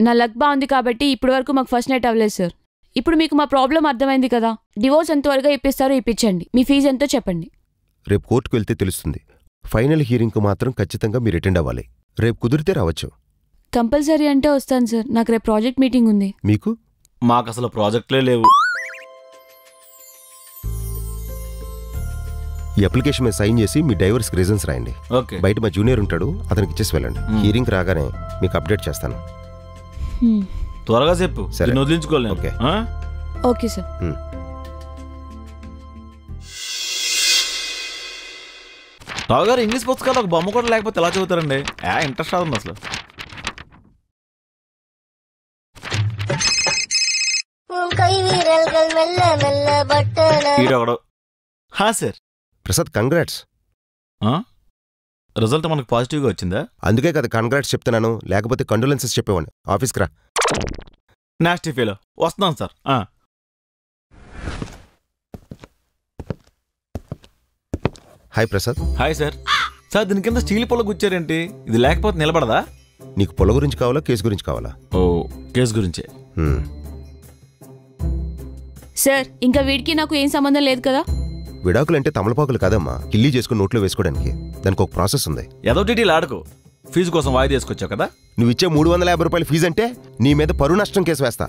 నా లక్ బాగుంది కాబట్టి ఇప్పటి వరకు మాకు ఫస్ట్ నైట్ అవ్వలేదు సార్. ఇప్పుడు మీకు మా ప్రాబ్లం అర్థమైంది కదా. డివోర్స్ ఎంత త్వరగా ఇప్పిస్తారో ఇప్పించండి. మీ ఫీజు ఎంతో చెప్పండి. రేపు కోర్టుకు వెళ్తే తెలుస్తుంది. ఫైనల్ హియరింగ్కు మాత్రం ఖచ్చితంగా మీరు అటెండ్ అవ్వాలి. రేపు కుదిరితే రావచ్చు. కంపల్సరీ అంటే వస్తాను సార్. నాకు రేపు ప్రాజెక్ట్ మీటింగ్ ఉంది. మీకు? మాకు అసలు ప్రాజెక్టులే లేవు. ఈ అప్లికేషన్ మీద సైన్ చేసి మీ డైవర్స్కి రీజన్స్ రాయండి. బయట మా జూనియర్ ఉంటాడు, అతనికి ఇచ్చేసి వెళ్ళండి. హియరింగ్ రాగానే మీకు అప్డేట్ చేస్తాను. త్వరగా చెప్పు, వదిలించుకోలేదు. Okay okay sir. రావు గారు ఇంగ్లీష్ పుస్తకాలు ఒక బొమ్మ కూడా లేకపోతే ఎలా చదువుతారండి? ఇంట్రెస్ట్ అవుతుంది అసలు. Sir Prasad, congrats. రిజల్ట్ మనకు పాజిటివ్గా వచ్చిందా? అందుకే కదా కంగ్రాట్స్ చెప్తున్నాను, లేకపోతే కండోలెన్సెస్ చెప్పేవాడిని. ఆఫీస్కి రా. Nasty feel. వస్తున్నాను sir. Hi Prasad. Hi sir. Sir దీని కింద స్టీల్ పొల గుచ్చారేంటి? ఇది లేకపోతే నిలబడదా? నీకు పొల గురించి కావాలా, కేసు గురించి కావాలా? ఓ, కేసు గురించే. సార్ ఇంకా వీడికి నాకు ఏం సంబంధం లేదు కదా. విడాకులంటే తమలపాకులు కాదమ్మా, కిల్లీ చేసుకుని నోట్లో వేసుకోవడానికి. దానికి ఒక ప్రాసెస్ ఉంది. ఏదో డీటెయిల్ ఆడుకో. ఫీజు కోసం వాయిదా తీసుకొచ్చావు కదా. నువ్వు ఇచ్చే 350 రూపాయల ఫీజు అంటే నీ మీద పరువు నష్టం కేసు వేస్తా.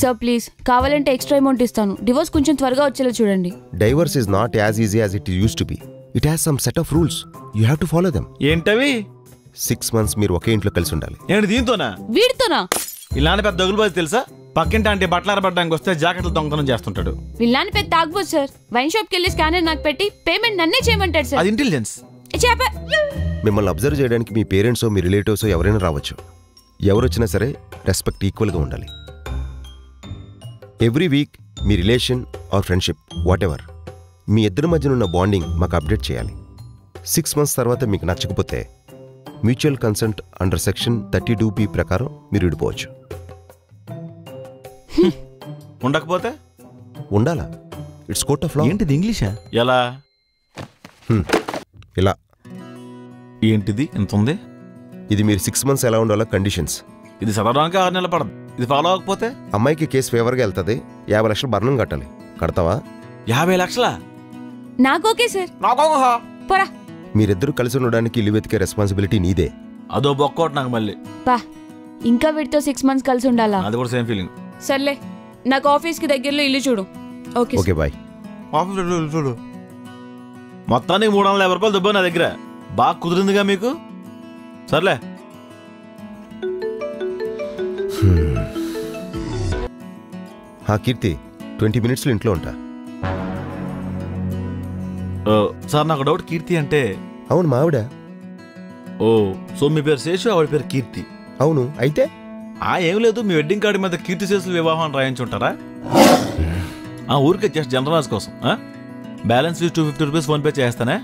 సార్ ప్లీజ్, కావాలంటే ఎక్స్ట్రా అమౌంట్ ఇస్తాను. డివోర్స్ కొంచెం త్వరగా వచ్చేలా చూడండి. Divorce is not as easy as it use to be. It has some set of rules. You have to follow them. ఏంటవి? 6 months మీరు ఒకే ఇంట్లో కలిసి ఉండాలి. ఏంటి దీంతోనా? వీడితోనా? ఇలాంటి పెద్ద దొంగలబాజు తెలుసా? పక్కింటి అంటే బట్టలు ఆరబడ్డానికి వస్తే జాకెట్లు దొంగతనం చేస్తుంటాడు. వీళ్ళని పెద్ద తాగుబోదు సార్. వైన్ షాప్కి వెళ్ళి స్కానర్ నాకు పెట్టి పేమెంట్ నన్నే చేయమంటాడు సార్. అది ఇంటెలిజెన్స్. మిమ్మల్ని అబ్జర్వ్ చేయడానికి మీ పేరెంట్సో మీ రిలేటివ్సో ఎవరైనా రావచ్చు. ఎవరొచ్చినా సరే రెస్పెక్ట్ ఈక్వల్గా ఉండాలి. ఎవ్రీ వీక్ మీ relation or friendship whatever, మీ ఇద్దరి మధ్యనున్న బాండింగ్ మాకు అప్డేట్ చేయాలి. 6 months తర్వాత మీకు నచ్చకపోతే mutual consent under section 32B ప్రకారం మీరు విడిపోవచ్చు. ఉండకపోతే ఉండాలా? It's court of law. ఏంటిది ఇంగ్లీషా? ఎలా? ఇలా. ఏంటిది ఇంత ఉంది? ఇది మీరు 6 months ఎలా ఉండాలో కండిషన్స్. ఇది చదవడానికి 6 నెలలు పడదు. ఇది ఫాలో అవ్వకపోతే అమ్మాయికి కేసు ఫేవర్గా వెళ్తుంది. 50 లక్షలు భరణం కట్టాలి. కడతావా? 50 లక్షలా? నాకు ఓకే సార్. పోరా. మీరిద్దరూ కలిసి ఉండడానికి ఇల్లు వెతికే రెస్పాన్సిబిలిటీ నీదే. అదో బొక్కోటి నాకు మళ్ళీ. పా, ఇంకా వీటితో 6 months కలిసి ఉండాలా? అది కూడా సేమ్ ఫీలింగ్. సర్లే, నాకు ఆఫీస్కి దగ్గరలో ఇల్లు చూడు. Okay okay bye. చూడు, మొత్తానికి 350 రూపాయలు దుబ్బా నా దగ్గర. బాగా కుదిరిందిగా మీకు. సర్లే. కీర్తి, 20 minutesలో ఇంట్లో ఉంటా. సార్ నాకు డౌట్. కీర్తి అంటే? అవును, మా ఆవిడ. ఓ, సో మీ పేరు శేషు, ఆవిడ పేరు కీర్తి. అవును. అయితే ఏం లేదు, మీ వెడ్డింగ్ కార్డు మీద కీర్తి శేషుల వివాహం రాయించుంటారా? ఊరికే జస్ట్ జనరల్ కోసం. బ్యాలెన్స్ 250 రూపీస్ ఫోన్పే చేస్తానే.